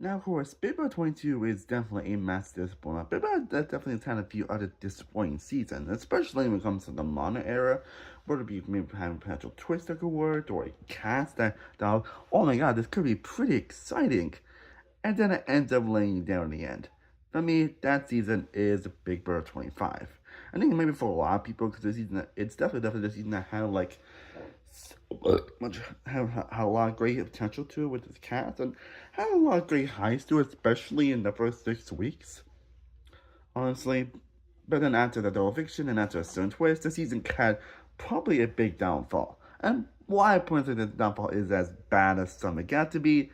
Now, of course, Big Brother 22 is definitely a massive disappointment. Big Brother definitely has had a few other disappointing seasons, especially when it comes to the Mana era, whether it be maybe having a potential twist that could work, or a cast that, oh my god, this could be pretty exciting. And then it ends up laying you down in the end. For me, that season is Big Brother 25. I think maybe for a lot of people, because this season, it's definitely the season that had like much have a lot of great potential to it with this cast and had a lot of great highs to it, especially in the first 6 weeks. Honestly, but then after the double eviction and after a certain twist, the season had probably a big downfall. And why I point to the downfall is as bad as some it got to be,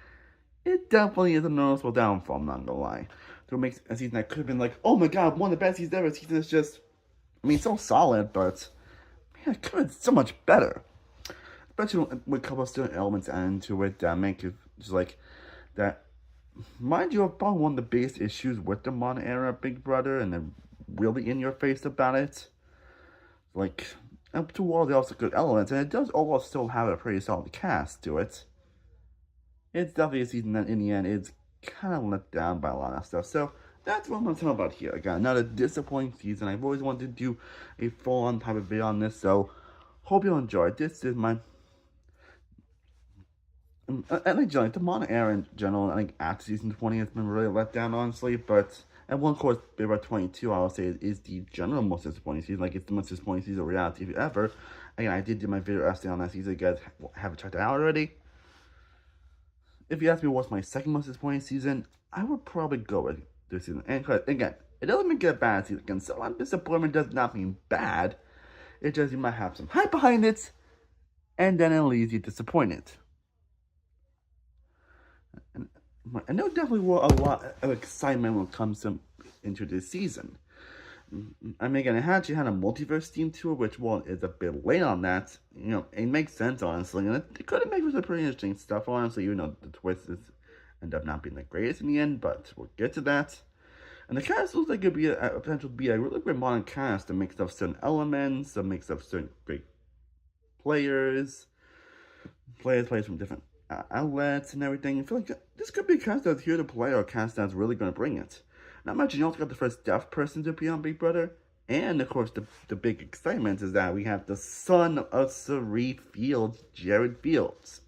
it definitely is a noticeable downfall, I'm not gonna lie. So it makes a season that could have been like, oh my god, one of the best seasons ever. Season is just, I mean, so solid, but man, it could have been so much better. Especially with a couple of certain elements added into it that make it just like that. Mind you, probably one of the biggest issues with the Mon era Big Brother, and they're really in your face about it. Like, up to all the also good elements, and it does overall still have a pretty solid cast to it. It's definitely a season that, in the end, is kind of let down by a lot of stuff. So that's what I'm gonna talk about here. Again, another disappointing season. I've always wanted to do a full-on type of video on this, so hope you enjoyed. This is my and like the Mon era in general, I think after season 20 has been really let down, honestly. But and one, of course, Big Brother 22, I will say, is the general most disappointing season. Like, it's the most disappointing season of reality TV ever. Again, I did do my video essay on that season. You guys haven't checked it out already. If you ask me what's my second most disappointing season, I would probably go with this season. And again, it doesn't make it a bad season. Again, so disappointment does not mean bad. It just you might have some hype behind it, and then it leaves you disappointed. And there definitely were a lot of excitement when it comes into this season. I mean, again, it actually had a multiverse theme to it, which, well, is a bit late on that. You know, it makes sense, honestly. And it could have made for some pretty interesting stuff, honestly, even though the twists end up not being the greatest in the end, but we'll get to that. And the cast looks like it'd be a potential to be a really great modern cast, a mix of certain elements, a mix of certain great players, players from different outlets and everything. I feel like this could be a cast that's here to play or a cast that's really going to bring it. Not much, you also got the first deaf person to appear on Big Brother. And, of course, the big excitement is that we have the son of Cirie Fields, Jared Fields.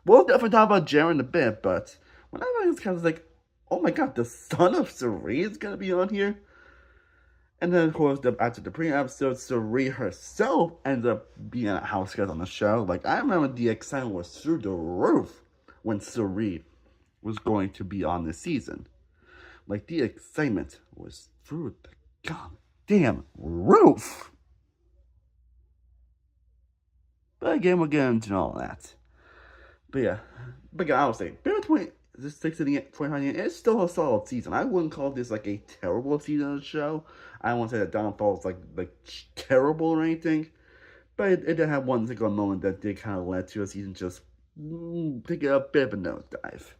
We'll definitely talk about Jared in a bit, but when I read this cast, I was like, oh my god, the son of Cirie is going to be on here? And then, of course, after the pre-episode, Cirie herself ends up being a house guest on the show. Like, I remember the excitement was through the roof when Cirie was going to be on this season. Like, the excitement was through the goddamn roof. But again, we'll get into all that. But yeah, I would say, Bear 20, this 6 in the 2020, it's still a solid season. I wouldn't call this like a terrible season of the show. I won't say that Downfall is like terrible or anything. But it did have one single moment that did kind of lead to a season just taking a bit of a nosedive.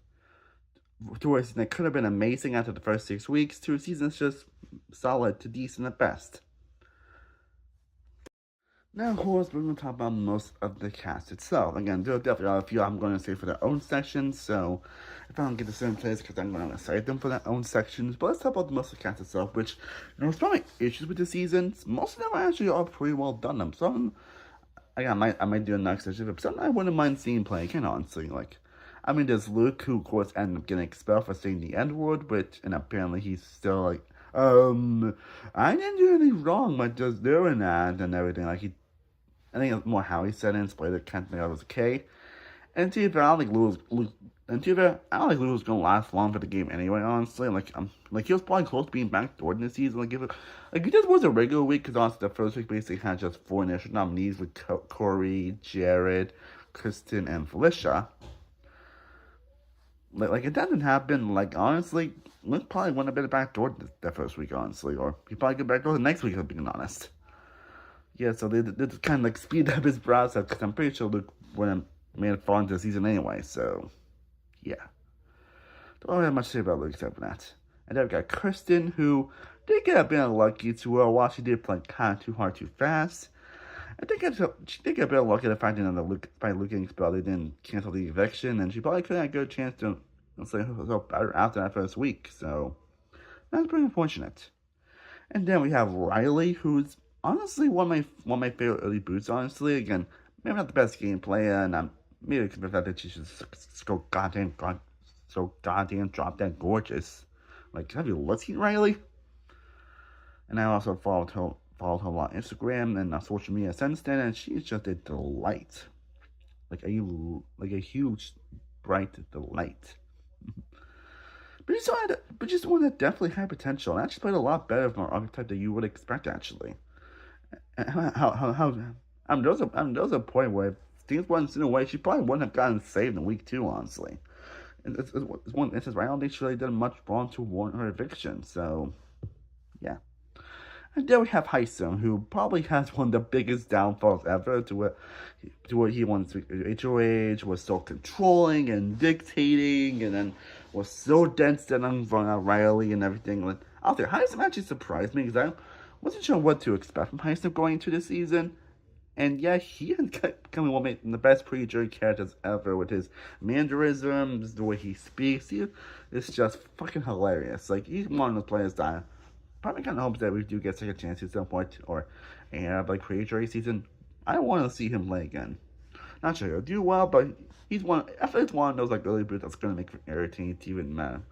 To a season that could have been amazing after the first 6 weeks, to a season that's just solid to decent at best. Now, of course, we're going to talk about most of the cast itself. Again, there are definitely a few I'm going to say for their own sections, so if I don't get to certain place, because I'm going to cite them for their own sections. But let's talk about most of the cast itself, which, you know, there's probably issues with the seasons. Most of them are actually all pretty well done. Some, again, I might do a next section, but some I wouldn't mind seeing play again, honestly. Like, I mean, there's Luke, who, of course, ended up getting expelled for saying the N-word, which, and apparently he's still like, I didn't do anything wrong by just doing that and everything. Like, I think it's more how he said it and splayed it, can't think I was okay. And to be fair, I don't think Lou was gonna last long for the game anyway, honestly. Like he was probably close to being backdoored in the season. Like he just was a regular week, because honestly the first week basically had just 4 initial nominees with Corey, Jared, Kristen, and Felicia. Like it doesn't happen, like honestly, Luke probably wouldn't have been backdoored that first week, honestly. Or he probably get backdoored the next week, if I'm being honest. Yeah, so they kind of like speed up his process, because I'm pretty sure Luke wouldn't made it far into the season anyway, so yeah. Don't have much to say about Luke except for that. And then we got Kristen, who did get a bit unlucky to while she did play kind of too hard too fast. She did get a bit unlucky the fact that Luke getting expelled, they didn't cancel the eviction, and she probably could have had a good chance to honestly, he'll better after that first week. So that's pretty unfortunate. And then we have Riley, who's honestly one of my favorite early boots. Honestly, again, maybe not the best game player, and I'm maybe because of the fact that she's just so goddamn drop dead gorgeous. Like, have you looked at Riley? And I also followed her on Instagram and social media since then, and she's just a delight, like a huge bright delight. But just one that definitely had potential, and actually played a lot better from an archetype that you would expect actually. How there was a point where if things wasn't in a way, she probably wouldn't have gotten saved in week 2, honestly. It's one instance where I don't think she really did much wrong to warrant her eviction. So yeah. And then we have Heisum, who probably has one of the biggest downfalls ever to what he wants to HOH, was so controlling and dictating, and then was so dense that on Riley and everything. Like, out there, Heisum actually surprised me because I wasn't sure what to expect from Heisum going into the season. And yeah, he has become one of the best pre-jury characters ever with his mannerisms, the way he speaks. It's just fucking hilarious. Like, he's one of the players that probably kind of hopes that we do get second chance at some point, or like pre-jury season. I want to see him play again. Not sure he'll do well, but he's one. I feel it's one of those like early boots that's gonna make it irritating to even matter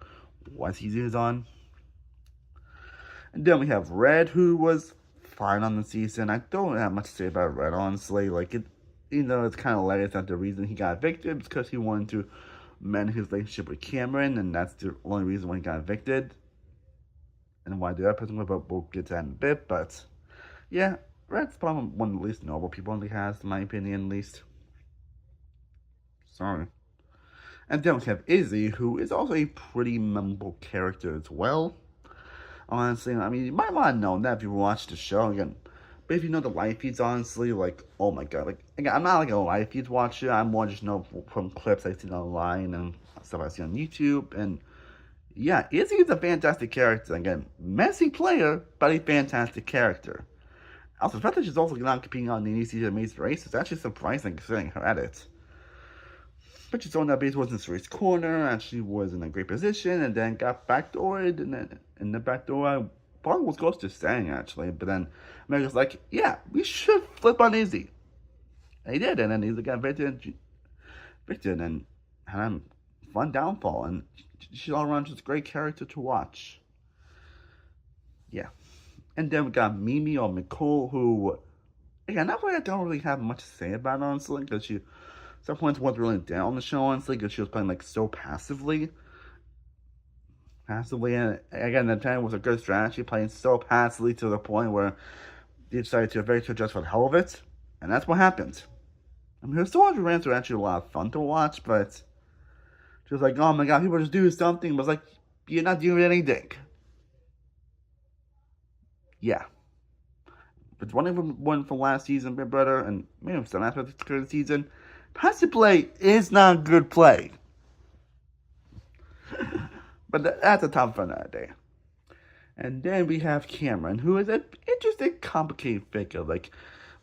what season he's on. And then we have Red, who was fine on the season. I don't have much to say about Red, honestly. Like, it's kind of hilarious that the reason he got evicted is because he wanted to mend his relationship with Cameron, and that's the only reason why he got evicted. And why do that person, but we'll get to that in a bit. But yeah, Red's probably one of the least noble people in the cast, in my opinion, at least. Sorry. And then we have Izzy, who is also a pretty memorable character as well. Honestly, I mean, you might not have known that if you watched the show again. But if you know the live feeds, honestly, like, oh my god. Like, again, I'm not like a live feeds watcher. I'm more just know from clips I've seen online and stuff I see on YouTube. And yeah, Izzy is a fantastic character. Again, messy player, but a fantastic character. Also, the fact that she's also not competing on the NEC Amazing Race is actually surprising considering her edit. But she's on that base was in Suri's corner, and she was in a great position, and then got backdoored, and then in the backdoor, probably was close to staying actually, but then America's like, yeah, we should flip on Izzy. And he did, and then Izzy got evicted, and had a fun downfall, and she's all around just a great character to watch. Yeah. And then we got Mimi or Nicole, who, again, that way I don't really have much to say about, honestly, because she, some points wasn't really down on the show, honestly, because she was playing, like, so passively. And again, the time was a good strategy, playing so passively to the point where they decided to eventually just for the hell of it. And that's what happened. I mean, her soldier rants were actually a lot of fun to watch, but she was like, oh my god, people just do something. But it's like, you're not doing anything. Yeah. But one from last season, Big Brother, and maybe some aspects of the current season, passive play is not good play. But that's a top for another day. And then we have Cameron, who is an interesting, complicated figure. Like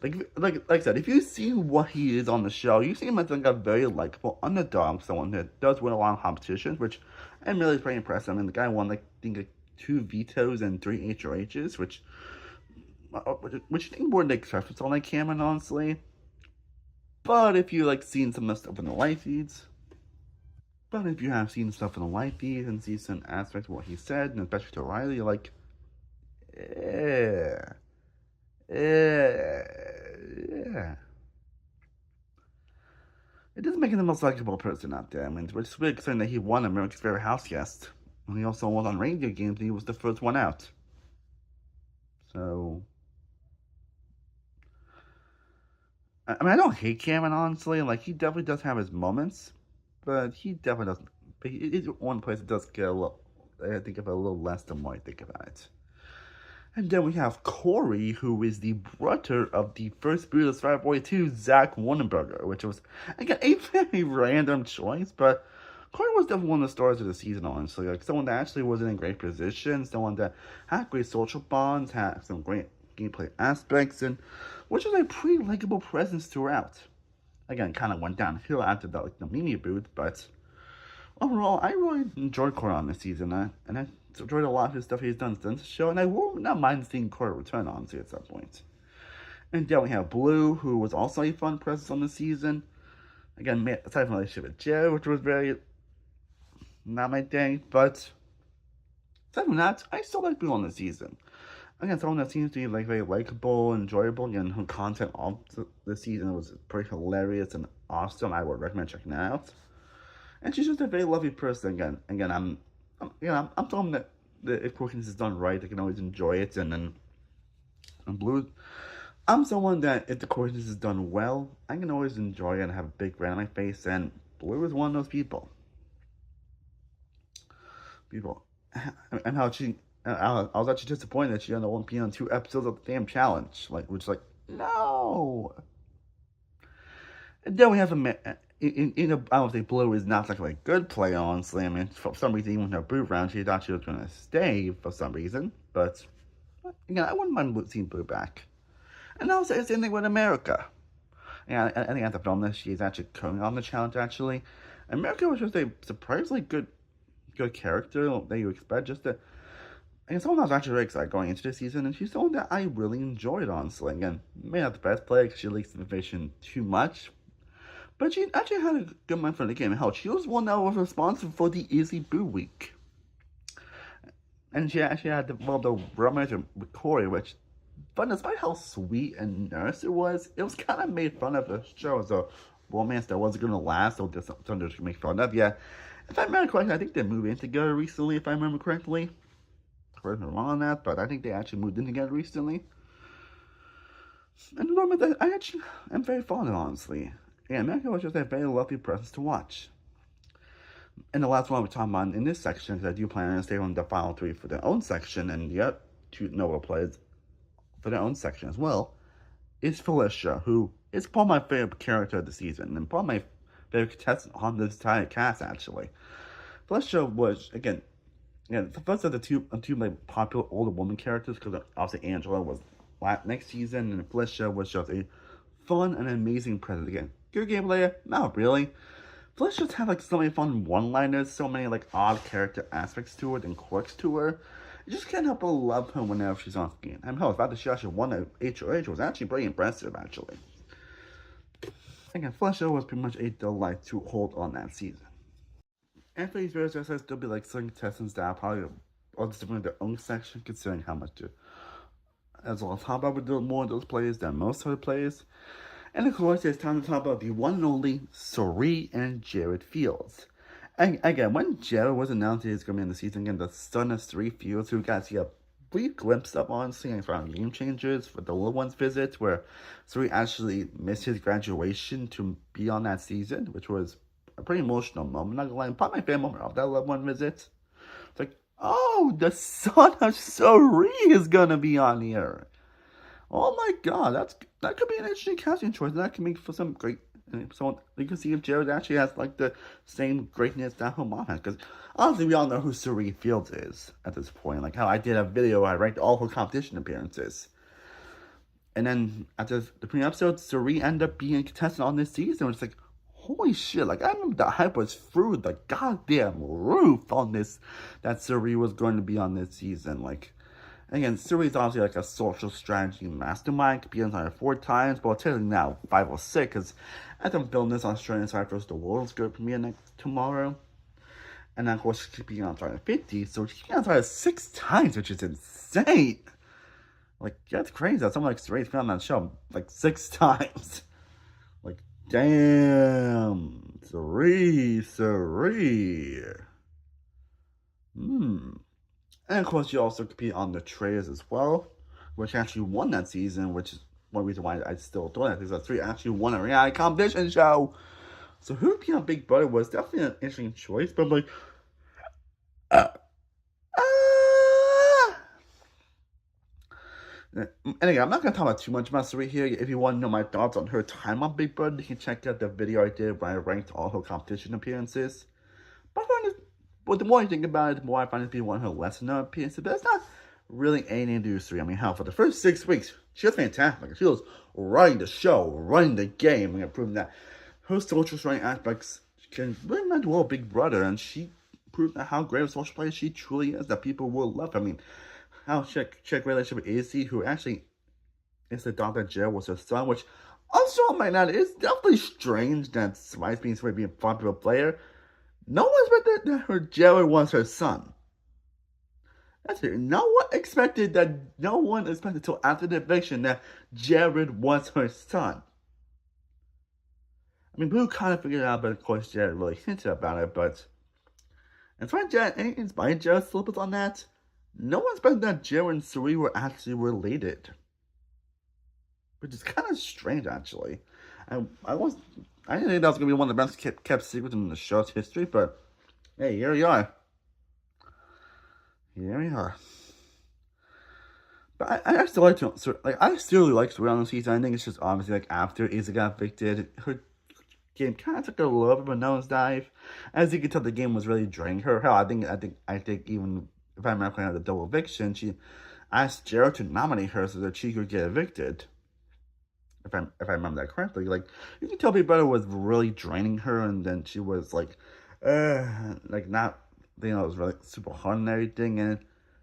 I said, if you see what he is on the show, you see him as like a very likable underdog, someone that does win a lot of competitions, which I'm really pretty impressed. I mean, the guy won like I think like 2 vetoes and 3 HOHs, which you think more like surface on like Cameron, honestly. But if you like seen some of the stuff in the live feeds. But if you have seen stuff in the live feed and see some aspects of what he said, and especially to Riley, you're like, yeah. It doesn't make him the most likable person out there. I mean, it's really concerning that he won America's Favorite House Guest. And he also won on radio games, and he was the first one out. So, I mean, I don't hate Cameron, honestly. Like, he definitely does have his moments. But he definitely doesn't. But it is one place that does get a little, I think of it a little less the more I think about it. And then we have Corey, who is the brother of the first boot of Survivor Boy 2, Zach Wonenberger, which was, again, a very random choice, but Corey was definitely one of the stars of the season, honestly. Like, someone that actually was in a great position, someone that had great social bonds, had some great gameplay aspects, and which was a pretty likable presence throughout. Again, kind of went downhill after the Mimi boot, but overall, I really enjoyed Korra on this season, and I enjoyed a lot of his stuff he's done since the show, and I will not mind seeing Korra return, honestly, at some point. And then we have Blue, who was also a fun presence on the season. Again, aside from the relationship with Joe, which was very not my thing, but aside from that, I still like Blue on the season. Again, someone that seems to be like very likable, enjoyable, and her content all the season was pretty hilarious and awesome. I would recommend checking it out. And she's just a very lovely person. Again, I'm someone that if quirkiness is done right, I can always enjoy it. And then, Blue, I'm someone that if the quirkiness is done well, I can always enjoy it and have a big grin on my face. And Blue is one of those people. And how she. I was actually disappointed that she ended up being on 2 episodes of the damn challenge. No! And then we have I don't think Blue is not like a good player, honestly. I mean, for some reason, even in her boot round, she thought she was going to stay for some reason. But, again, I wouldn't mind seeing Blue back. And also, it's the same thing with America. And I think at the film that she's actually coming on the challenge, actually. America was just a surprisingly good character that you expect just to... And someone I was actually really excited going into the season, and she's someone that I really enjoyed, honestly. Again, may not the best player because she leaks the information too much, but she actually had a good mind for the game. Hell, she was one that was responsible for the Easy Boo Week. And she actually had the romance with Corey, which, but despite how sweet and nice it was kind of made fun of the show as a romance that wasn't going to last, or just something to make fun of. Yeah, if I remember correctly, I think they moved in together recently, if I remember correctly. Correct me wrong on that, but I think they actually moved in together recently. And the romance that I actually am very fond of, honestly. Yeah, America was just a very lovely presence to watch. And the last one we're talking about in this section, because I do plan on staying on the final 3 for their own section, and the other 2 Nova players for their own section as well, is Felicia, who is probably my favorite character of the season, and probably my favorite contestant on this entire cast, actually. Felicia was, again, the first of the two like popular older woman characters, because obviously Angela was next season, and Felicia was just a fun and amazing presence. Again, good gameplay, not really. Felicia just had like so many fun one-liners, so many like odd character aspects to it and quirks to her. You just can't help but love her whenever she's on screen. I mean, hell, the fact that she actually won the HOH was actually pretty impressive, actually. Again, Felicia was pretty much a delight to hold on that season. And for these videos, there'll still be like certain contestants that are probably all just doing their own section, considering how much to, as well as talk about with more of those players than most other players. And of course, it's time to talk about the one and only Cirie and Jared Fields. And again, when Jared was announced he was going to be in the season, again, the son of Cirie Fields, who got to see a brief glimpse of, honestly, and around Game Changers for the little one's visit, where Cirie actually missed his graduation to be on that season, which was a pretty emotional moment, not gonna lie. Probably my favorite moment of that loved one visit. It's like, oh, the son of Cirie is gonna be on here. Oh my god, that could be an interesting casting choice. That could make for some great. So you can see if Jared actually has like the same greatness that her mom has. Because honestly, we all know who Cirie Fields is at this point. Like how I did a video, I ranked all her competition appearances. And then after the premiere episode, Cirie ended up being a contestant on this season. It's like, holy shit, like, I remember the hype was through the goddamn roof on this, that Cirie was going to be on this season. Like, again, Cirie's obviously like a social strategy mastermind, competing on it 4 times, but technically now 5 or 6, because as I'm filming this, Australian Side vs. the World's going to premiere tomorrow. And then, of course, she's being on Side 50, so she's been on Side 6 times, which is insane. Like, that's crazy that someone like Cirie's been on that show, like, 6 times. Like, damn, Cirie. And of course, you also compete on the Traitors as well, which actually won that season, which is one reason why I still do that, because Cirie actually won a reality competition show. So who would be on Big Brother was definitely an interesting choice, but I'm like, and again, I'm not going to talk about too much about Cirie here. If you want to know my thoughts on her time on Big Brother, you can check out the video I did where I ranked all her competition appearances. But the more I think about it, the more I find it to be one of her lesser known appearances. But it's not really anything to do with Cirie. I mean, hell, for the first 6 weeks, she was fantastic. She was running the show, running the game, and proving that her social running aspects can really meant well Big Brother, and she proved how great a social player she truly is, that people will love. I mean, how check relationship with Izzy, who actually is the thought that Jared was her son, which also might not. It's definitely strange that Spice being supposed to be a popular player. No one expected that her Jared was her son. That's it. No one expected until after the eviction that Jared was her son. I mean, Blue kind of figured it out, but of course Jared really hinted about it. But and so Jared, inspired Jared's slippers on that. No one expected that Jared and Suri were actually related, which is kind of strange, actually. And I didn't think that was gonna be one of the best kept secrets in the show's history, but hey, here we are. Here we are. But I still like to I still really like Suri on the season. I think it's just obviously like after Izzy got evicted, her game kind of took a little bit of a nosedive. As you can tell, the game was really draining her. Hell, I think even if I remember correctly, the double eviction, she asked Jared to nominate her so that she could get evicted. If I remember that correctly, like you can tell Big Brother was really draining her, and then she was like not, it was really super hard and everything. And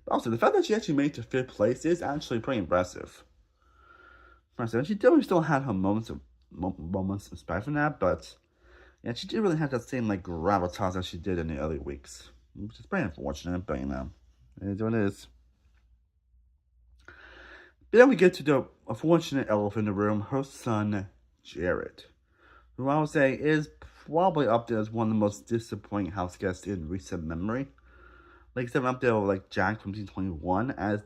also the fact that she actually made it to 5th place is actually pretty impressive. And she definitely still had her moments aside from that, but yeah, she did really have that same like gravitas that she did in the early weeks, which is pretty unfortunate. But it is what it is. But then we get to the unfortunate elephant in the room, her son, Jared, who I would say is probably up there as one of the most disappointing house guests in recent memory. Like, except up there with, like, Jack from season 21, as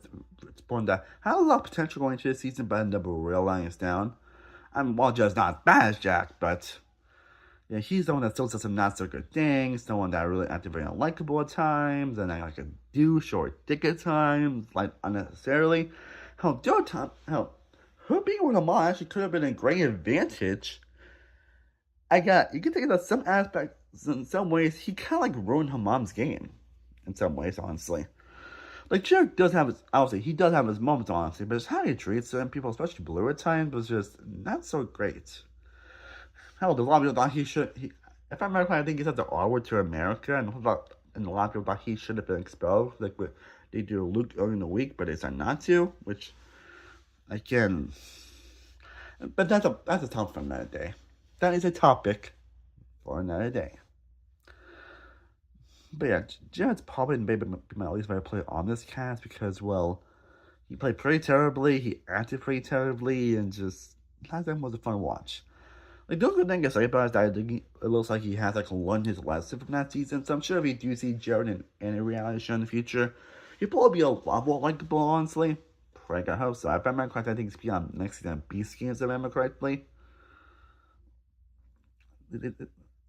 it's born that had a lot of potential going into the season, but ended up realizing it's down. I mean, well, just not as bad as Jack, but yeah, he's the one that still does some not so good things, the one that really acted very unlikable at times, and like a douche or dick at times, like unnecessarily. Hell, her being with her mom actually could have been a great advantage. You can think that some aspects, in some ways, he kind of like ruined her mom's game. In some ways, honestly. Like, Jared does have he does have his moments, honestly, but it's how he treats certain people, especially Blue at times, was just not so great. Hell, a lot of people thought if I remember, I think he said the R word to America, and a lot of people thought he should have been expelled, like what they do to Luke early in the week, but they decided not to, which, again, but that's a topic for another day. That is a topic for another day. But yeah, Jared's probably maybe my least favorite player on this cast because, well, he played pretty terribly, he acted pretty terribly, and just last time was a fun watch. Like, the good thing I say about it is that it looks like he has like learned his lesson from that season. So I'm sure if you do see Jared in any reality show in the future, he'll probably be a lot more likable, honestly. Frank, I hope so. If I remember correctly, I think he's beyond next season Beast Games, if I remember correctly.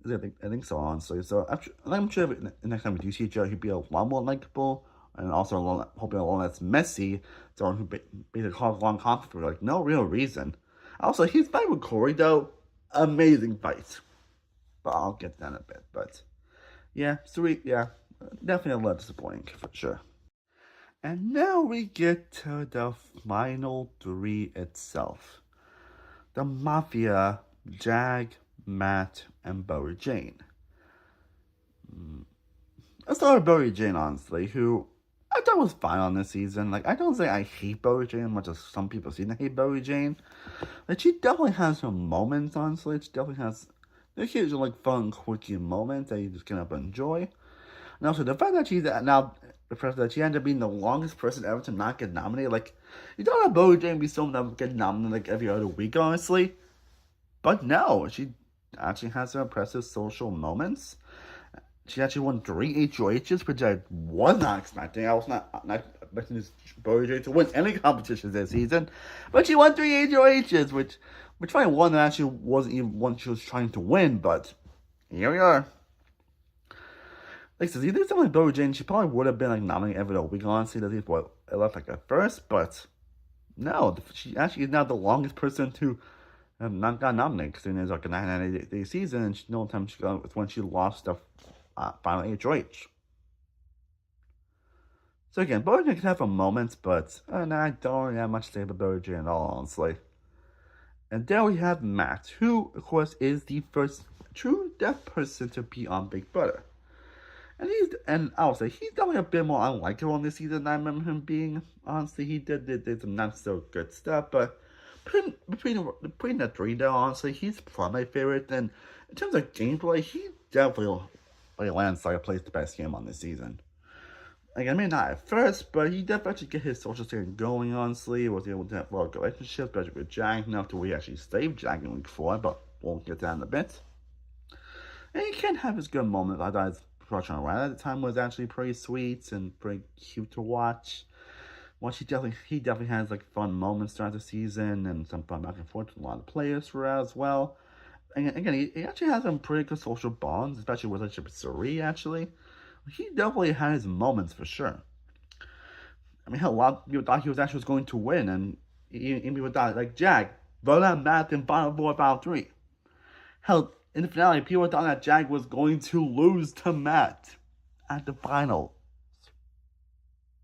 I think so, honestly. So I'm sure if next time we do see Jared, he'll be a lot more likable, and also hoping a lot less messy. Someone who basically caused long conflict for like no real reason. Also, his fight with Corey, though, amazing fight. But I'll get to that in a bit. But yeah, sweet, yeah, definitely a little disappointing for sure. And now we get to the final 3 itself. The Mafia, Jag, Matt, and Bowie Jane. Let's start with Bowie Jane, honestly, who I thought was fine on this season. Like, I don't say I hate Bowie Jane as much as some people seem to hate Bowie Jane. Like, she definitely has some moments, honestly. She definitely has the huge, like, fun, quirky moments that you just cannot enjoy. And also, the fact that she's now, the fact that she ended up being the longest person ever to not get nominated. Like, you don't have Bowie Jane be someone that would get nominated, like, every other week, honestly. But no, she actually has some impressive social moments. She actually won 3 HOHs, which I was not expecting. I was not expecting this Bowie Jane to win any competitions this season. But she won 3 HOHs, which probably one that actually wasn't even one she was trying to win, but here we are. Like I said, you think someone like Bowie Jane, she probably would have been like nominated every other week, honestly. That's what it left like at first, but no, she actually is now the longest person to have not got nominated, because there's like a 99-day season, and the only time she got was when she lost the final HOH. So again, Bowie Jane can have her moments, but I don't really have much to say about Bowie Jane at all, honestly. And there we have Matt, who, of course, is the first true deaf person to be on Big Brother. And I'll say he's definitely a bit more unlikable this season than I remember him being. Honestly, he did some not so good stuff, but between the three though, honestly, he's probably my favorite. And in terms of gameplay, he definitely landslide plays the best game on this season. Again, maybe not at first, but he definitely get his social stand going, honestly. Was able to have a lot of good relationships, especially with Jack, enough to where he actually saved Jack in week 4, but we'll get to that in a bit. And he can have his good moments. I thought his production around at the time was actually pretty sweet and pretty cute to watch. He definitely has like fun moments throughout the season and some fun back and forth with a lot of players throughout as well. And again, he actually has some pretty good social bonds, especially with relationship with Cirie, actually. He definitely had his moments for sure. I mean, hell, a lot of people thought he was actually going to win, and even people thought, like, Jack, vote out Matt in Final 4, Final 3. Hell, in the finale, people thought that Jack was going to lose to Matt at the final.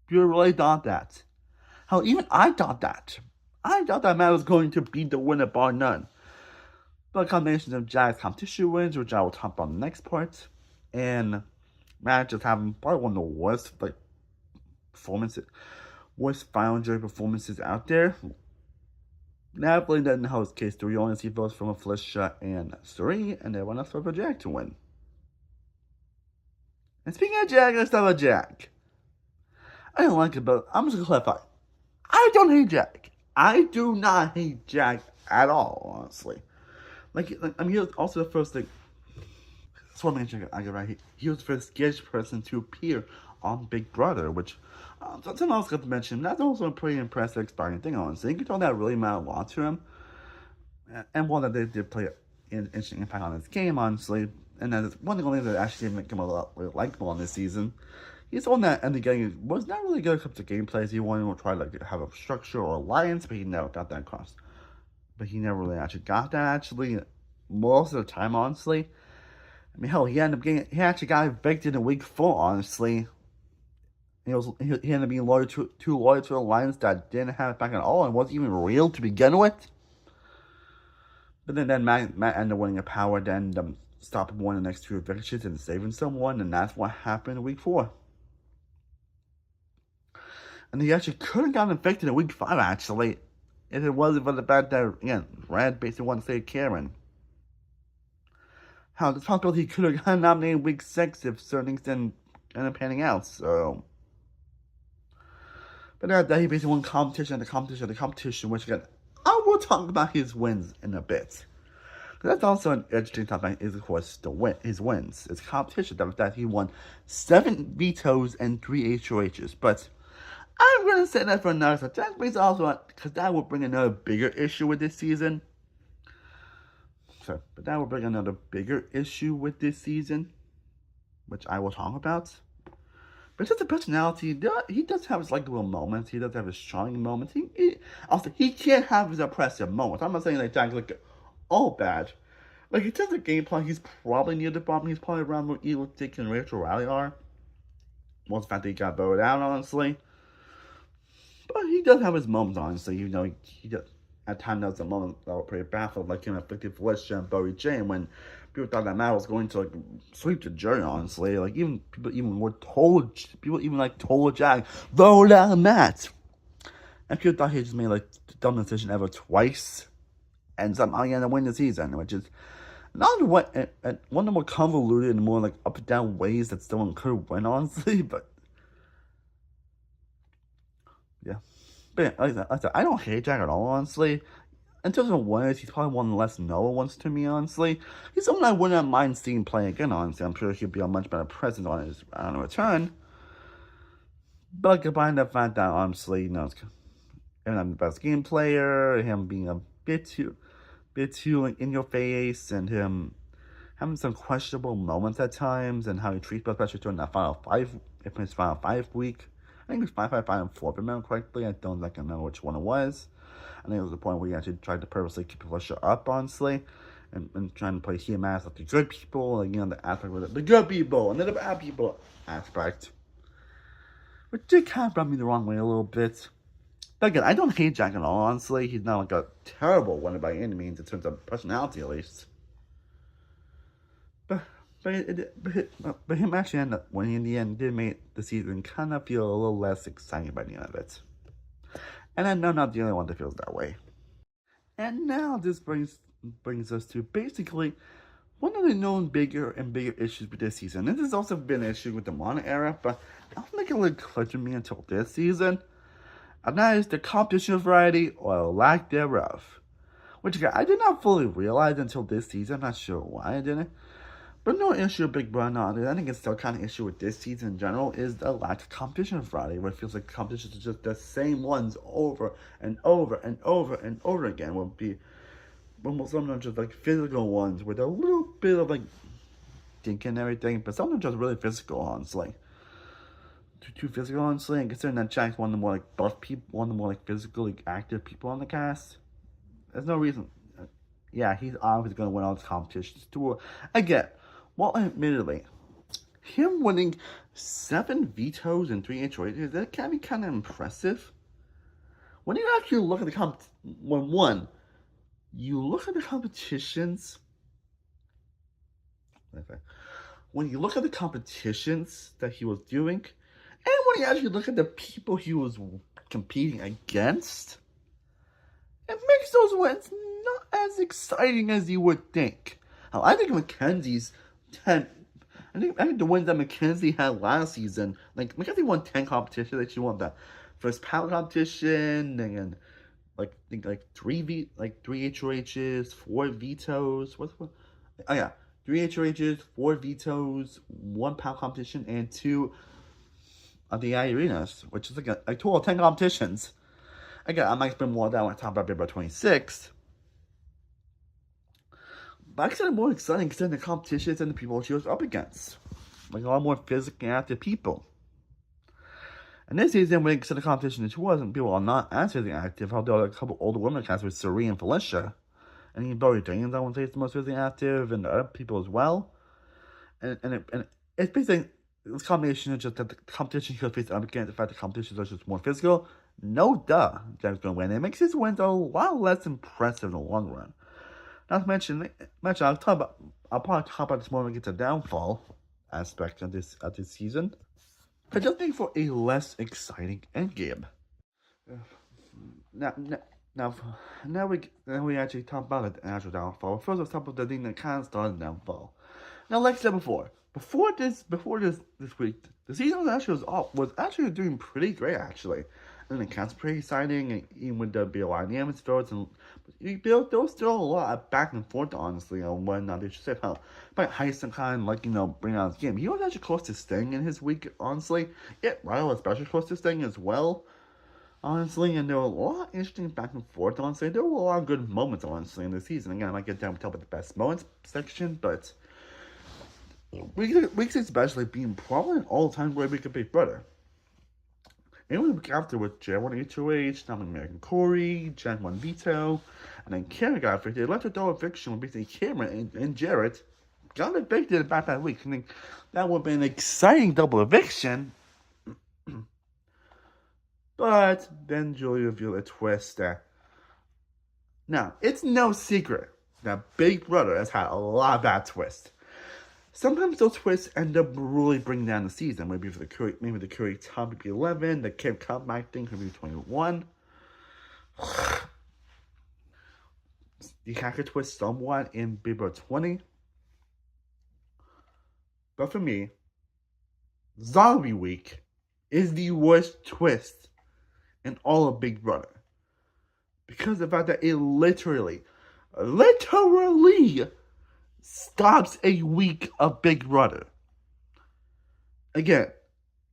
People really thought that. Hell, even I thought that. I thought that Matt was going to be the winner, bar none. But a combination of Jack's competition wins, which I will talk about in the next part, and Matt just having probably one of the worst final jury performances out there. Definitely doesn't help his case. We only see votes from Felicia and Cirie, and everyone else for Jack to win. And speaking of Jack, let's talk about Jack. I don't like it, but I'm just gonna clarify. I don't hate Jack. I do not hate Jack at all, honestly. Like I mean, he was also the first that's what I get right. He was the first sketch person to appear on Big Brother, which something else got to mention. That's also a pretty impressive, exciting thing, honestly. You can tell that really mattered a lot to him, and one that they did play an interesting impact on his game, honestly. And that is one of the things that actually made him a lot really likable on this season. He's the one that in the game was not really good at the gameplay. He wanted to try to have a structure or alliance, but he never got that across. But he never really actually got that. Actually, most of the time, honestly. I mean, hell, he actually got evicted in week 4, honestly. He ended up being too loyal to an alliance that didn't have it back at all and wasn't even real to begin with. But then Matt ended up winning a power, then stopping one of the next 2 evictions and saving someone, and that's what happened in week 4. And he actually could have gotten evicted in week 5, actually, if it wasn't for the fact that, again, Brad basically wanted to save Karen. How the possibility he could have gotten nominated in week 6 if certain things didn't end up panning out, so. But that he basically won competition after competition, which again, I will talk about his wins in a bit. That's also an interesting topic, is of course his wins. It's competition that he won 7 vetoes and 3 HOHs. But I'm gonna say that for another time. That brings also because that will bring another bigger issue with this season. But that will bring another bigger issue with this season, which I will talk about. But just the personality, he does have his likable moments. He does have his charming moments. He can't have his oppressive moments. I'm not saying like Jack like all bad. Like in terms of gameplay, he's probably near the bottom. He's probably around where Evil Dick and Rachel Riley are. Most of the fact that he got voted out, honestly. But he does have his moments, honestly. You know, he does. At times, there was a moment that was pretty baffled, like him afflicted Felicia and Bowie Jane when people thought that Matt was going to like sweep the jury. Honestly, like people told Jack vote out Matt, and people thought he just made like the dumbest decision ever twice, and somehow he ended up winning the season, which is not one of the more convoluted and more like up and down ways that someone could win, honestly, but. Yeah. But like I said, I don't hate Jack at all, honestly. In terms of winners, he's probably one of the less known ones to me, honestly. He's someone I wouldn't mind seeing play again, honestly. I'm sure he'd be a much better presence on his return. But combined the fact that, honestly, you know, him having the best game player, him being a bit too in your face, and him having some questionable moments at times, and how he treats people, especially during that his final 5 week. I think it was 5, 5, 5, and 4, if I remember correctly. I don't know which one it was. I think it was the point where he actually tried to purposely keep Felicia up, honestly, and trying to play him as like the good people, like, you know, the aspect with the good people and then the bad people aspect. Which did kind of rub me the wrong way a little bit. But again, I don't hate Jack at all, honestly. He's not like a terrible winner by any means in terms of personality, at least. But but him actually ended up winning in the end did make the season kind of feel a little less exciting by the end of it. And I know I'm not the only one that feels that way. And now this brings us to basically one of the known bigger and bigger issues with this season. And this has also been an issue with the Mono era, but I don't think it really clicked with me until this season. And that is the competition variety or lack thereof. Which again, I did not fully realize until this season. I'm not sure why I didn't. But no issue with Big Brother on it. I think it's still kind of issue with this season in general is the lack of competition variety, where it feels like competitions are just the same ones over and over and over and over again. Will be almost sometimes just like physical ones with a little bit of like dink and everything, but sometimes just really physical, honestly. Too physical, honestly. And considering that Jack's one of the more like buff people, one of the more like physically active people on the cast, there's no reason. Yeah, he's obviously going to win all his competitions too. Again, well, admittedly, him winning 7 vetoes and 3 HOHs, that can be kind of impressive. When you actually look at the you look at the competitions. When you look at the competitions that he was doing, and when you actually look at the people he was competing against, it makes those wins not as exciting as you would think. I think Mackenzie's 10. I think the wins that Mackenzie had last season, like Mackenzie won 10 competitions. Like she won the first power competition, and like I think like 3 HOHs, 4 vetoes. What's what? Oh yeah, 3 HOHs, 4 vetoes, 1 power competition, and 2 of the arenas, which is like a total of 10 competitions. Again, I might spend more of that when I talk about Big Brother 26. But actually more exciting considering the competitions and the people she was up against. Like a lot more physically active people. And this season, when consider the competition she wasn't, people are not as physically active, although a couple older women cast with Serene and Felicia. And even Bowie Jenkins, I would say, is the most physically active, and other people as well. And it's basically this combination of just that the competition he was facing up against, the fact the competitions are just more physical. No duh, Jack's gonna win. It makes his wins a lot less impressive in the long run. Not to mention, I'll probably talk about this more when we get to the downfall aspect of this season. But just think for a less exciting endgame. Now we actually talk about the actual downfall. First, let's talk about the thing that kind of started the downfall. Now, like I said before this week, the season was actually doing pretty great actually. And the cast pretty exciting, and even with the BLIDM's votes, and there was still a lot of back and forth, honestly, on whether or not they should say how. But Heisen kind of bring out his game. He was actually close to staying in his week, honestly. Yeah, Ryle was especially close to staying as well, honestly. And there were a lot of interesting back and forth, honestly. There were a lot of good moments, honestly, in the season. Again, I might get down to talk about the best moments section, but week 6 especially being probably an all-time great week of Big Brother. And we week after with Jared won HOH, Dominic American Corey, Jen won veto, and then Karen got evicted. Left with double eviction with basically Cameron and Jared got evicted back that week. I think that would have been an exciting double eviction. But then Julie revealed a twist that. Now, it's no secret that Big Brother has had a lot of bad twists. Sometimes those twists end up really bringing down the season. Maybe the Curry top would be 11, the Kim comeback thing could be 21. The hacker twist somewhat in Big Brother 20. But for me, Zombie Week is the worst twist in all of Big Brother. Because of the fact that it literally stops a week of Big Brother. Again,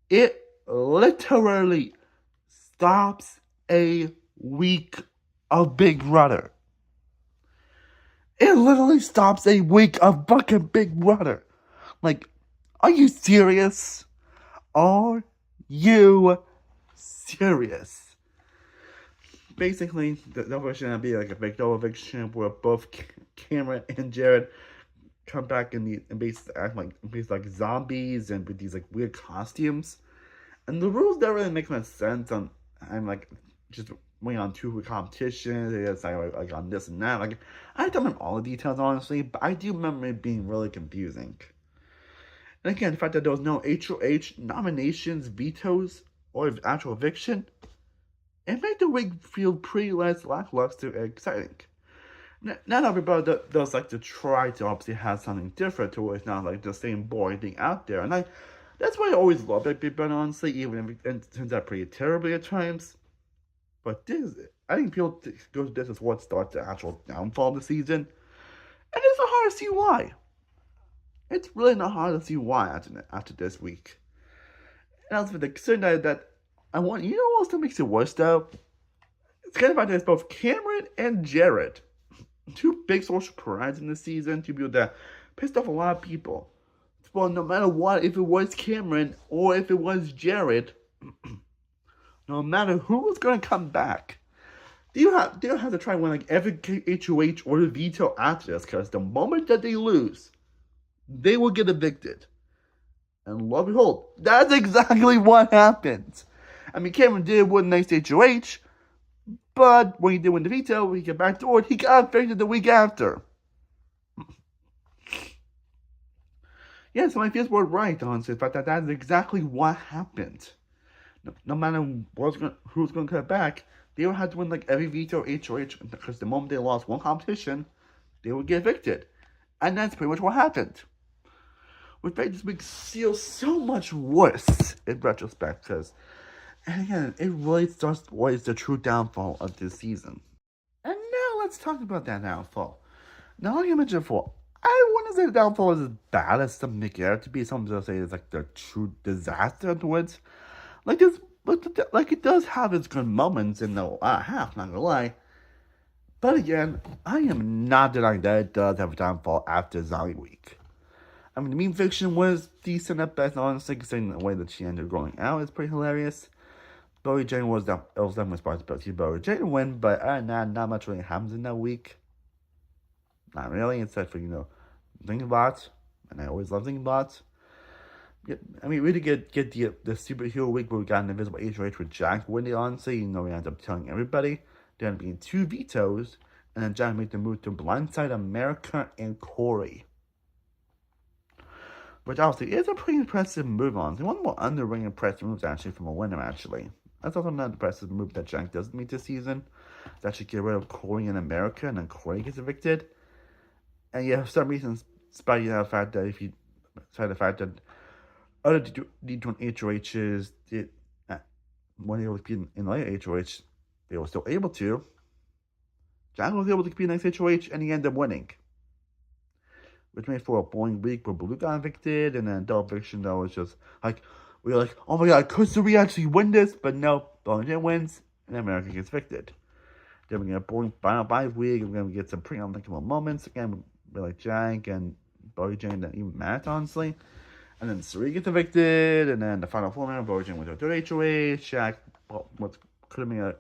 it literally stops a week of Big Brother. It literally stops a week of fucking Big Brother. Like, are you serious? Are you serious? Basically, the version would be like a big double eviction where both Cameron and Jared come back and basically act like zombies and with these like weird costumes. And the rules don't really make much sense. I'm like, just went on two competitions. It's like on this and that. Like I don't remember all the details honestly, but I do remember it being really confusing. And again, the fact that there was no HOH nominations, vetoes, or actual eviction, it made the week feel pretty less lackluster and exciting. Not everybody does like to try to obviously have something different to where it's not like the same boring thing out there. And that's why I always love Big Ben, honestly, even if it turns out pretty terribly at times. But I think people go to this as what starts the actual downfall of the season. And it's not hard to see why. It's really not hard to see why after this week. And also for the concern that I want, you know what still makes it worse though? It's kind of about this both Cameron and Jared. Two big social pariahs in the season, two people that pissed off a lot of people. Well, no matter what, if it was Cameron or if it was Jared, no matter who was going to come back, they don't have to try and win like every HOH or veto after this, because the moment that they lose, they will get evicted. And lo and behold, that's exactly what happened. I mean, Cameron did win next HOH, but when he did win the veto, when he got back to it, he got evicted the week after. Yeah, so my fears were right, honestly. In fact, that's exactly what happened. No matter who's going to come back, they would have to win like every veto HOH, because the moment they lost one competition, they would get evicted. And that's pretty much what happened. Which made this week feel so much worse in retrospect, because, and again, it really starts what is the true downfall of this season. And now let's talk about that downfall. Now, like I mentioned before, I wouldn't say the downfall is as bad as some make it out to be. Some people say it's like the true disaster afterwards. Like this, like it does have its good moments in the half, not gonna lie. But again, I am not denying that it does have a downfall after Zombie Week. I mean, the meme fiction was decent at best, honestly, considering the way that she ended up going out is pretty hilarious. Bowie Jane was definitely responsibility of Bowie Jane to win, but not much really happens in that week. Not really, except for, Thinking Bots, and I always love Thinking Bots. Yeah, I mean, we did get the superhero week where we got an invisible HOH with Jack winning, honestly. We ended up telling everybody. There ended up being 2 vetoes, and then Jack made the move to blindside America and Corey. Which obviously is a pretty impressive move, honestly. One more underrated impressive moves, actually, from a winner, actually. That's also another impressive move that Jack doesn't meet this season. That should get rid of Corey in America, and then Corey gets evicted. And yeah, for some reason, despite the fact that other D20 HOHs did, when they were competing in later HOH, they were still able to. Jack was able to compete in next HOH, and he ended up winning. Which made for a boring week where Blue got evicted, and then double eviction that was just like, we were like, oh my god, could we actually win this? But no, Blue wins, and America gets evicted. Then we're going to get a boring final 5 week, and we're going to get some pretty unthinkable moments. Again, with like Jack and Bowie Jane that even Matt, honestly. And then Suri gets evicted, and then the final 4 man, Bowie Jane went to a third HOH. Jack, what could have been a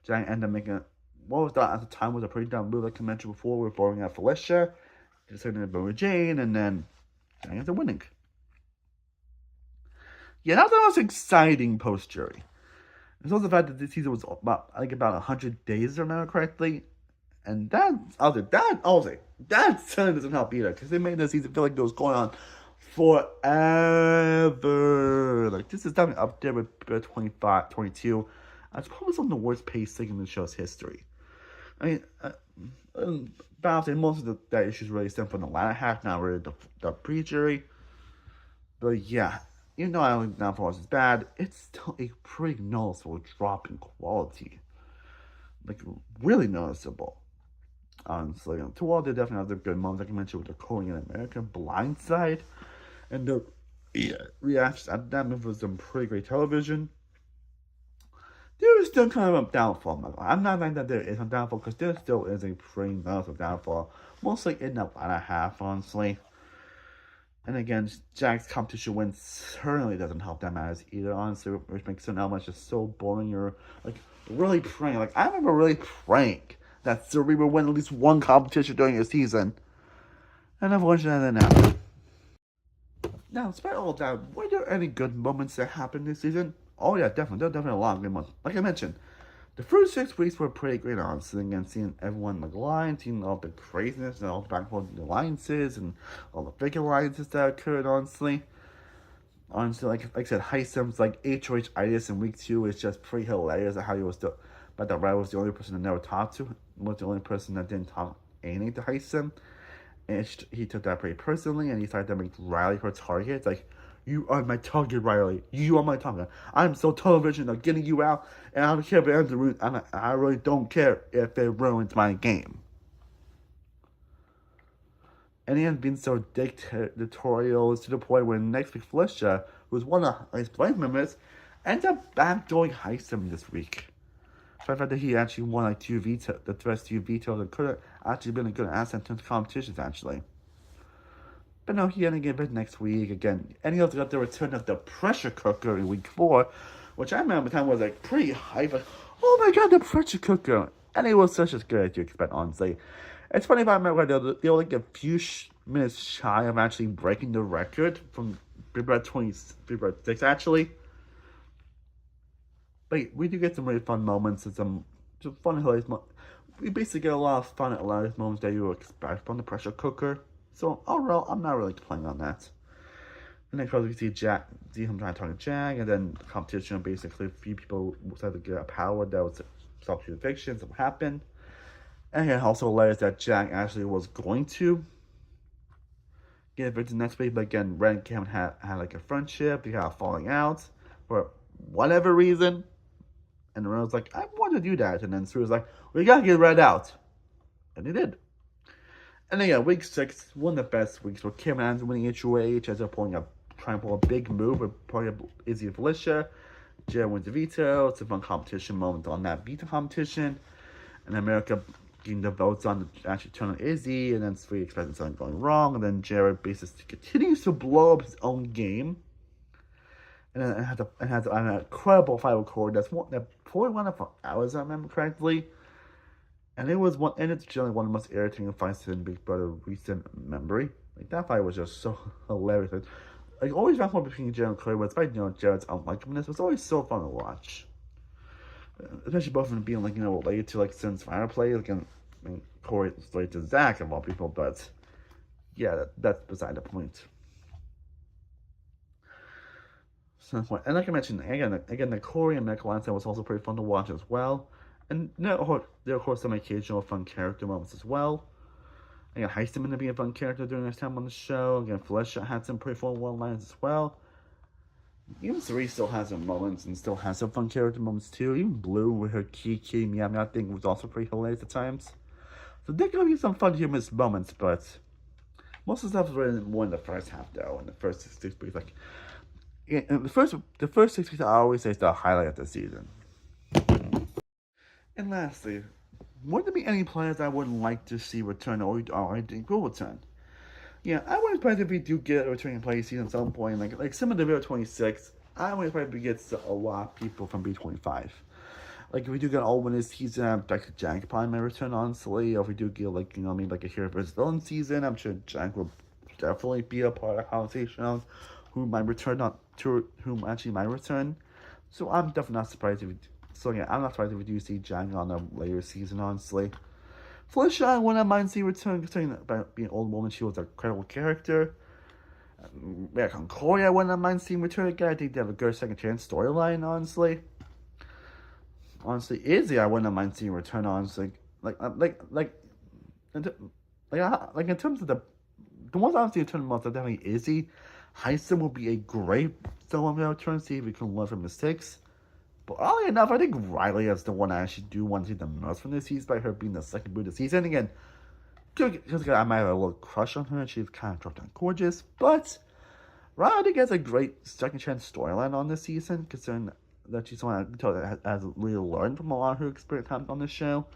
Jack ended up making what was that at the time was a pretty dumb move, like I mentioned before, with Bowie out Felicia. Decided to Bowie Jane, and then Jack ends up winning. Yeah, that was the most exciting post jury. It's also the fact that this season was about 100 days, if I remember correctly. And that certainly doesn't help either, because they made the season feel like it was going on forever. Like, this is definitely up there with 25, 22. It's probably some of the worst pacing in the show's history. I mean, most of that issues really stem from the latter half, not really the pre-jury. But yeah, even though I don't think Downfall is bad, it's still a pretty noticeable drop in quality. Like, really noticeable. Honestly, to all, they definitely have their good moments, like I mentioned, with the Corey and American Blindside. And the reactions at that movie was some pretty great television. There is still kind of a downfall. I'm not saying that there is a downfall, because there still is a pretty noticeable downfall. Mostly in the latter half, honestly. And again, Jack's competition win certainly doesn't help that matters either, honestly, which makes so now much just so boring. You're like really praying. Like, I remember really praying that Suri would win at least one competition during the season. And unfortunately, that didn't happen. Now, despite all that, were there any good moments that happened this season? Oh yeah, definitely. There are definitely a lot of good moments. Like I mentioned, The first 6 weeks were pretty great, honestly. Again, seeing everyone in the line, seeing all the craziness and all the backboard alliances and all the fake alliances that occurred, honestly. Honestly, like I said, Heisem's like HOH itis in week 2 is just pretty hilarious at how he was still, but that Riley was the only person that never talked to, was the only person that didn't talk anything to Heisem. And he took that pretty personally, and he started to make Riley her target. It's like, you are my target, Riley. You are my target. I'm so television of getting you out, and I don't care if it ends the route. I really don't care if it ruins my game. And he has been so dictatorial to the point where next week Felicia, who's one of his playing members, ends up backdooring Heisem this week. So I thought that he actually won like the first 2 vetoes that could have actually been a good asset to competitions, actually. But no, he ended up getting next week again. And he also got the return of the pressure cooker in week 4, which I remember at the time was like pretty hype. Like, oh my god, the pressure cooker! And it was such as good as you expect, honestly. It's funny if I remember, they were like a few minutes shy of actually breaking the record from Big Brother 6, actually. But we do get some really fun moments and some fun, hilarious moments. We basically get a lot of fun, hilarious moments that you would expect from the pressure cooker. So overall, I'm not really complaining on that. And then, of course, we see him trying to talk to Jack, and then the competition, basically, a few people decided to get a power that was stop the evictions that happened. And it also hilarious that Jack actually was going to get evicted next week, but again, Ren and Cameron had like a friendship, they got falling out for whatever reason. And Ren was like, I want to do that. And then Sue was like, we gotta get Red out. And he did. And then, yeah, week 6, one of the best weeks where Cameron's winning HOH as they're trying to pull a big move with probably Izzy and Felicia. Jared wins the veto. It's a fun competition moment on that veto competition. And America getting the votes on to actually turn on Izzy. And then Sweet expecting something going wrong. And then Jared basically continues to blow up his own game. And then it has an incredible fight record that probably went up for hours, if I remember correctly. And it's generally one of the most irritating fights in Big Brother recent memory. Like, that fight was just so hilarious. Like always back between Jared and Corey, but despite, Jared's unlikeableness, was always so fun to watch. Especially both of them being, related to, Sin's fireplay. Corey is related to Zach of all people, but yeah, that's beside the point. So, and like I mentioned, again, the Corey and Michael Lanson was also pretty fun to watch as well. And there are, of course, some occasional fun character moments as well. Again, Heisman to be a fun character during his time on the show. Again, Felicia had some pretty fun one-liners as well. Even Cerise still has some moments and still has some fun character moments too. Even Blue with her Kiki meow meow thing was also pretty hilarious at times. So there could be some fun humorous moments, but most of the stuff is really more in the first half though. In the first 6 weeks, the first 6 weeks I always say is the highlight of the season. And lastly, would there be any players I wouldn't like to see return or I think will return? Yeah, I wouldn't expect if we do get a returning player season at some point, like similar to B26, I wouldn't expect if we get a lot of people from B25. Like, if we do get all win this season, Dr. Jack probably may return, honestly. Or if we do get, a hero versus villain season, I'm sure Jack will definitely be a part of the conversation on who might return, whom actually might return. So I'm definitely not surprised if I'm not surprised if we do see Jack on a later season, honestly. Felicia, I wouldn't mind seeing return, considering about being an old woman, she was a credible character. Back on Corey, I wouldn't mind seeing return again. I think they have a good second chance storyline, honestly. Honestly, Izzy, I wouldn't mind seeing return, honestly. In terms of the ones I want to see return most are definitely Izzy. Heisem will be a great someone to return, see if we can learn from mistakes. But oddly enough, I think Riley is the one I actually do want to see the most from this season, by her being the second boot of the season. Again, because I might have a little crush on her, she's kind of dropped down gorgeous. But Riley gets a great second chance storyline on this season, considering that she's someone that has really learned from a lot of her experience on this show.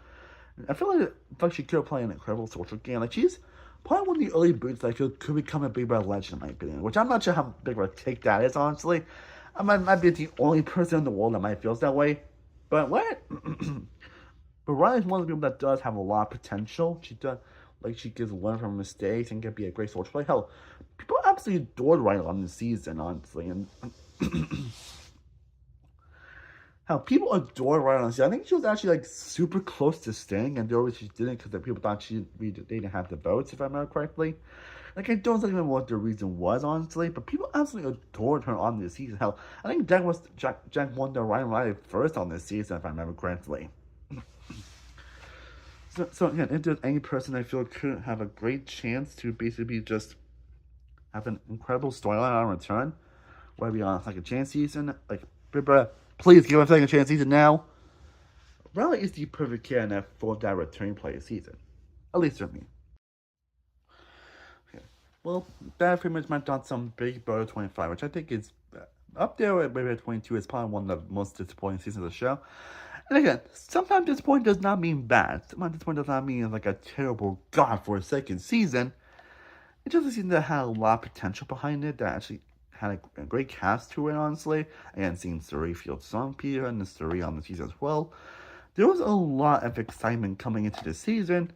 And I feel like she could play an incredible social game. Like, she's probably one of the early boots that I feel could become a Big Brother legend, in my opinion. Which I'm not sure how big of a take that is, honestly. I might be the only person in the world that might feel that way. But what? But Riley's one of the people that does have a lot of potential. She does, she gets learn from mistakes and can be a great social player. Hell, people absolutely adored Riley on this season, honestly. And how people adore Ryan Honestly. I think she was actually like super close to staying, and they always she didn't because the people thought they didn't have the votes, if I remember correctly. Like I don't remember what the reason was honestly, but people absolutely adored her on this season. Hell, I think Jack won the Ryan Riley first on this season, if I remember correctly. So again, if there's any person I feel could have a great chance to basically just have an incredible storyline on return, whether it be on like a chance season, like Bibra, please give us like a chance season now. Riley is the perfect candidate for that return player season, at least for me. Okay. Well, that pretty much my thoughts on Big Brother 25, which I think is up there with Big Brother 22. Is probably one of the most disappointing seasons of the show. And again, sometimes disappointing does not mean bad. Sometimes disappointing does not mean like a terrible god for a second season. It's just a season that had a lot of potential behind it, that actually had a great cast to it, honestly. Again, seeing Suri Field Song Peter and Suri on the season as well. There was a lot of excitement coming into the season,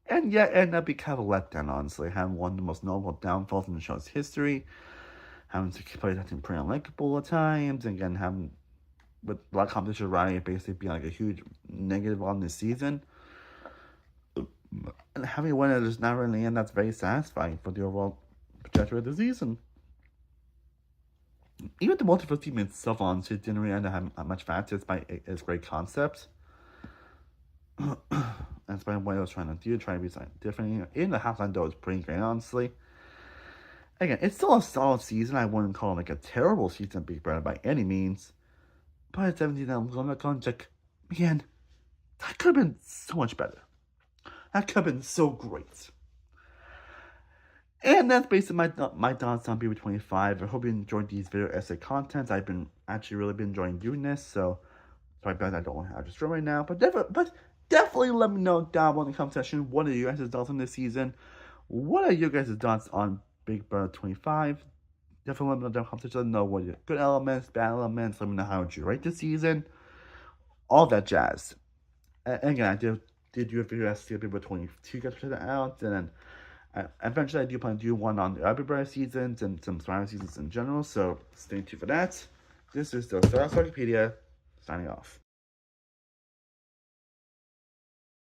and yet ended up being kind of a letdown, honestly. Having one of the most notable downfalls in the show's history, having to play that team pretty unlikable at times, and again, having with a lot of competition Riley basically being like a huge negative on this season. And having a winner is not really and that's very satisfying for the overall trajectory of the season. Even the multiverse team itself honestly didn't really end up having much fat despite its great concept. That's by what I was trying to do, trying to be something different. In the half line though, it's pretty great, honestly. Again, it's still a solid season. I wouldn't call it like a terrible season Big Brother by any means. But at 17, I'm going to check. Man, that could have been so much better. That could have been so great. And that's basically my thoughts on BB 25. I hope you enjoyed these video essay contents. I've been actually really been enjoying doing this, so sorry about that. I don't have to stream right now, but definitely let me know down below in the comment section. What are you guys' thoughts on this season? What are your guys' thoughts on Big Brother 25? Definitely let me know down in the comment section. Let me know what your good elements, bad elements. Let me know how would you rate this season. All that jazz. And again, I did do a video essay on Big Brother 22. Guys, check that out, and then. Eventually, I do plan to do one on the other Brother seasons and some Survivor seasons in general, so stay tuned for that. This is the Star Wars Wikipedia, signing off.